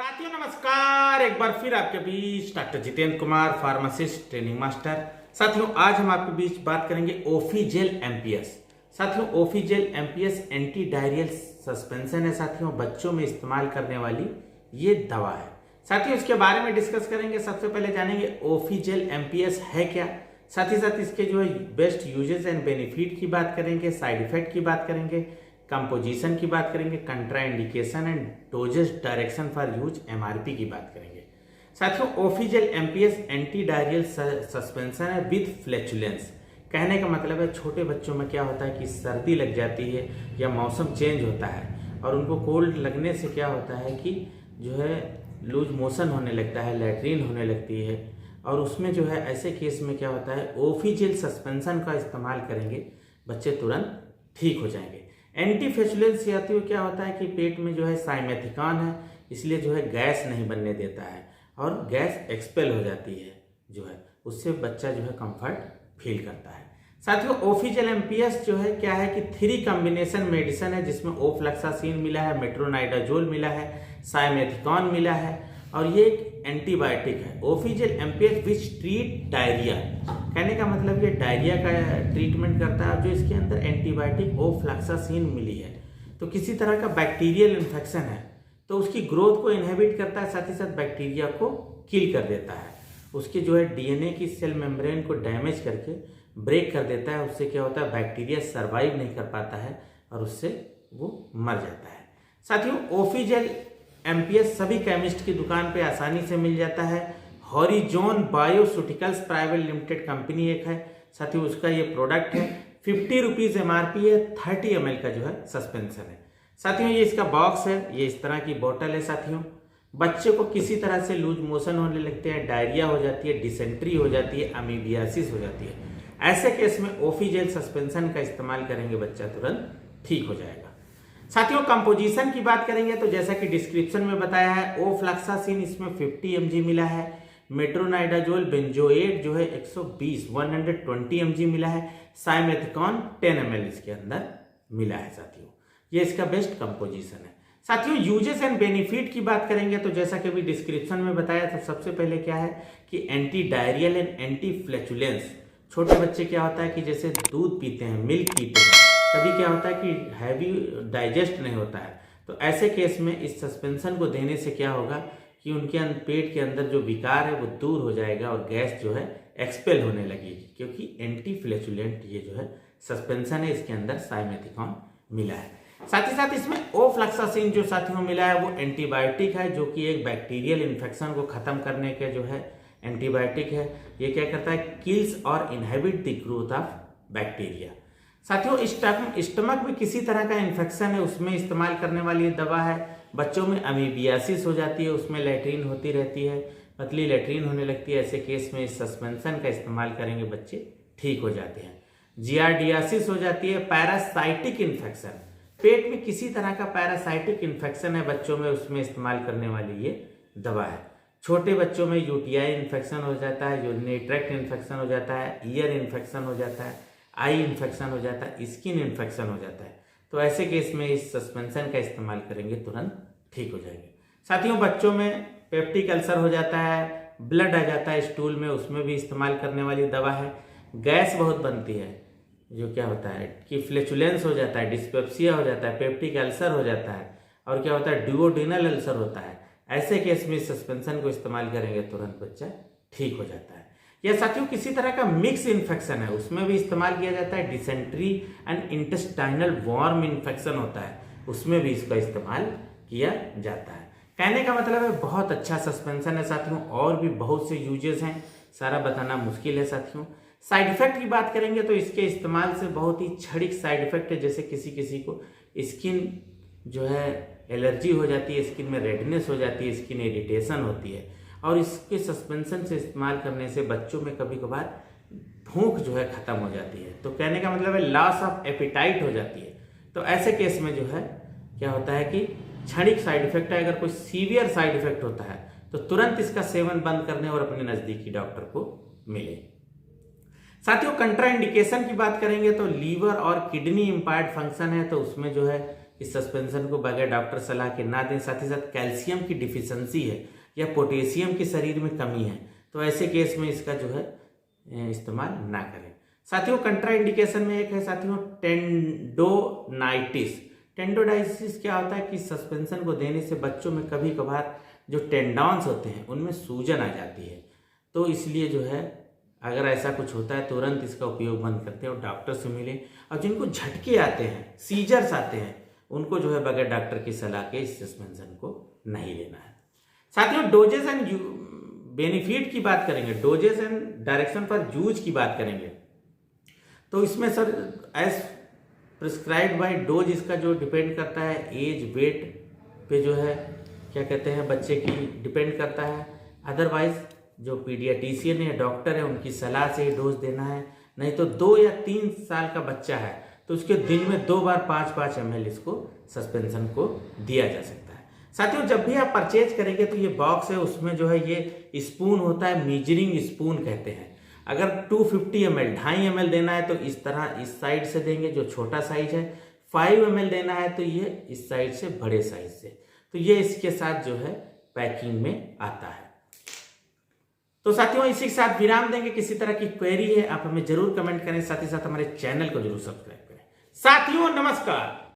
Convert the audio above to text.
साथियों नमस्कार, एक बार फिर आपके बीच doctor Jitendra Kumar, pharmacist training master. साथियों आज हम आपके बीच बात करेंगे ओफीजेल एमपीएस। साथियों ओफीजेल एमपीएस एंटी डायरियल सस्पेंशन है। साथियों बच्चों में इस्तेमाल करने वाली ये दवा है। साथियों इसके बारे में डिस्कस करेंगे। सबसे पहले जानेंगे ओफीजेल एमपीएस है क्या, साथ ही साथ इसके जो है बेस्ट यूजेस एंड बेनिफिट की बात करेंगे, साइड इफेक्ट की बात करेंगे, कंपोजिशन की बात करेंगे, contraindication and doses direction for use MRP की बात करेंगे। साथियों ओफीजेल एमपीएस एंटी डायरियल सस्पेंशन है विद फ्लैचुलेंस। कहने का मतलब है छोटे बच्चों में क्या होता है कि सर्दी लग जाती है या मौसम चेंज होता है और उनको कोल्ड लगने से क्या होता है कि जो है लूज मोशन होने लगता है, लैट्रिन होने लगती है, और उसमें जो है ऐसे केस में क्या होता है ओफीजेल सस्पेंशन का इस्तेमाल करेंगे, बच्चे तुरंत ठीक हो जाएंगे। एंटी फ्लैचुलेंस साथियों क्या होता है कि पेट में जो है साइमेथिकॉन है, इसलिए जो है गैस नहीं बनने देता है और गैस एक्सपेल हो जाती है, जो है उससे बच्चा जो है कंफर्ट फील करता है। साथियों ओफीजेल एमपीएस जो है क्या है कि 3 कॉम्बिनेशन मेडिसिन है, जिसमें ओफ्लैक्सासिन मिला है, मेट्रोनाइडाजोल मिला है, साइमेथिकॉन मिला है और ये एक एंटीबायोटिक है। ओफीजेल एमपीएस विच ट्रीट डायरिया, कहने का मतलब ये डायरिया का ट्रीटमेंट करता है। जो इसके अंदर एंटीबायोटिक ओफ्लैक्सासिन मिली है तो किसी तरह का बैक्टीरियल इन्फेक्शन है तो उसकी ग्रोथ को इनहिबिट करता है, साथ ही साथ बैक्टीरिया को किल कर देता है। उसके जो है डीएनए की सेल मेम्ब्रेन को डैमेज करके ब्रेक कर देता है। उससे क्या होता है बैक्टीरिया सर्वाइव नहीं कर पाता है और उससे वो मर जाता है। साथियों ओफीजेल एमपीएस सभी केमिस्ट की दुकान पे आसानी से मिल जाता है। हॉरिजोन बायोस्यूटिकल्स प्राइवेट लिमिटेड कंपनी एक है। साथियों उसका ये प्रोडक्ट है, 50 रुपीज एमआरपी है, 30 ml का जो है सस्पेंशन है। साथियों ये इसका बॉक्स है, ये इस तरह की बोतल है। साथियों बच्चे को किसी तरह से लूज मोशन होने लगते हैं, डायरिया हो जाती है, डिसेंट्री हो जाती है, अमीबियासिस हो जाती है, ऐसे केस में ओफीजेल सस्पेंशन का इस्तेमाल करेंगे, बच्चा तुरंत ठीक हो जाएगा। साथियों कंपोजिशन की बात करेंगे तो जैसा कि डिस्क्रिप्शन में बताया है ओफ्लैक्सासिन इसमें 50 mg मिला है, मेट्रोनाइडाजोल बेंजोएट जो है 120 mg मिला है, साइमेथिकॉन 10 ml इसके अंदर मिला है। साथियों ये इसका बेस्ट कंपोजिशन है। साथियों यूजेस एंड बेनिफिट की बात करेंगे तो जैसा कि अभी डिस्क्रिप्शन में बताया तो सबसे पहले क्या है कि anti diarrhoeal and anti flatulence. छोटे बच्चे क्या होता है कि जैसे दूध पीते हैं, मिल्क पीते हैं, कभी क्या होता है कि हैवी डाइजेस्ट नहीं होता है, तो ऐसे केस में इस सस्पेंशन को देने से क्या होगा कि उनके पेट के अंदर जो विकार है वो दूर हो जाएगा और गैस जो है एक्सपेल होने लगेगी, क्योंकि एंटी फ्लैचुलेंट ये जो है सस्पेंशन है, इसके अंदर साइमेथिकॉन मिला है। साथ ही साथ इसमें ओफ्लैक्सासिन जो साथियों मिला है वो एंटीबायोटिक है, जो कि एक बैक्टीरियल इन्फेक्शन को खत्म करने के जो है एंटीबायोटिक है। ये क्या करता है किल्स और inhibit the growth of bacteria. साथियों स्टमक में किसी तरह का इन्फेक्शन है, उसमें इस्तेमाल करने वाली दवा है। बच्चों में अमीबियासिस हो जाती है, उसमें लैट्रिन होती रहती है, पतली लैट्रिन होने लगती है, ऐसे केस में इस सस्पेंशन का इस्तेमाल करेंगे, बच्चे ठीक हो जाते हैं। जियार्डियासिस हो जाती है, पैरासाइटिक इन्फेक्शन, पेट में किसी तरह का पैरासाइटिक इन्फेक्शन है बच्चों में, उसमें इस्तेमाल करने वाली ये दवा है। छोटे बच्चों में यूटीआई इन्फेक्शन हो जाता है, यूरिनरी ट्रैक्ट इन्फेक्शन हो जाता है, ईयर इन्फेक्शन हो जाता है, आई इन्फेक्शन हो जाता है, स्किन इन्फेक्शन हो जाता है, तो ऐसे केस में इस सस्पेंशन का इस्तेमाल करेंगे, तुरंत ठीक हो जाएंगे। साथियों बच्चों में पेप्टिक अल्सर हो जाता है, ब्लड आ जाता है स्टूल में, उसमें भी इस्तेमाल करने वाली दवा है। गैस बहुत बनती है, जो क्या होता है कि फ्लैचुलेंस हो जाता है, डिस्पेप्सिया हो जाता है, पेप्टिक अल्सर हो जाता है, और क्या होता है डुओडेनल अल्सर होता है, ऐसे केस में सस्पेंशन को इस्तेमाल करेंगे, तुरंत बच्चा ठीक हो जाता है। या साथियों किसी तरह का मिक्स इन्फेक्शन है, उसमें भी इस्तेमाल किया जाता है। Dysentery and intestinal worm infection होता है, उसमें भी इसका इस्तेमाल किया जाता है। कहने का मतलब है बहुत अच्छा सस्पेंशन है साथियों, और भी बहुत से यूजेस हैं, सारा बताना मुश्किल है साथियों। साइड इफेक्ट की बात करेंगे तो इसके इस्तेमाल से बहुत ही क्षणिक साइड इफेक्ट है, जैसे किसी किसी को स्किन जो है एलर्जी हो जाती है, स्किन में रेडनेस हो जाती है, स्किन इरिटेशन होती है, और इसके सस्पेंशन से इस्तेमाल करने से बच्चों में कभी कभार भूख जो है खत्म हो जाती है, तो कहने का मतलब है लॉस ऑफ एपिटाइट हो जाती है। तो ऐसे केस में जो है क्या होता है कि क्षणिक साइड इफेक्ट है, अगर कोई सीवियर साइड इफेक्ट होता है तो तुरंत इसका सेवन बंद करने और अपने नजदीकी डॉक्टर को मिले। साथियों कंट्राइंडिकेशन की बात करेंगे तो लीवर और किडनी इंपायर्ड फंक्शन है, तो उसमें जो है इस सस्पेंशन को बगैर डॉक्टर सलाह के ना दें। साथ ही साथ कैल्शियम की डिफिशियंसी है या पोटेशियम की शरीर में कमी है तो ऐसे केस में इसका जो है इस्तेमाल ना करें। साथियों कंट्रा इंडिकेशन में एक है साथियों टेंडोनाइटिस। टेंडोनाइटिस क्या होता है कि सस्पेंशन को देने से बच्चों में कभी कभार जो टेंडॉन्स होते हैं उनमें सूजन आ जाती है, तो इसलिए जो है अगर ऐसा कुछ होता है तुरंत इसका उपयोग बंद करते हैं और डॉक्टर से मिलें। और जिनको झटके आते हैं, सीजर्स आते हैं, उनको जो है बगैर डॉक्टर की सलाह के इस सस्पेंशन को नहीं लेना है। साथियों डोजेस एंड बेनिफिट की बात करेंगे, doses and direction for use की बात करेंगे तो इसमें sir as prescribed by dose इसका जो डिपेंड करता है एज वेट पे जो है क्या कहते हैं बच्चे की डिपेंड करता है। अदरवाइज जो पीडियाट्रिशियन या डॉक्टर है उनकी सलाह से डोज देना है। नहीं तो 2 या 3 साल का बच्चा है तो उसके दिन में 2 बार 5-5 ml इसको सस्पेंशन को दिया जा सकता है। साथियों जब भी आप परचेज करेंगे तो ये बॉक्स है, उसमें जो है ये स्पून होता है, मेजरिंग स्पून कहते हैं। अगर 250 ml 2.5 ml देना है तो इस तरह इस साइड से देंगे जो छोटा साइज है, 5 ml देना है तो ये इस साइड से बड़े साइज से, तो ये इसके साथ जो है पैकिंग में आता है। तो साथियों इसी के साथ विराम देंगे। किसी तरह की क्वेरी है आप हमें जरूर कमेंट करें, साथ ही साथ हमारे चैनल को जरूर सब्सक्राइब करें। साथियों नमस्कार।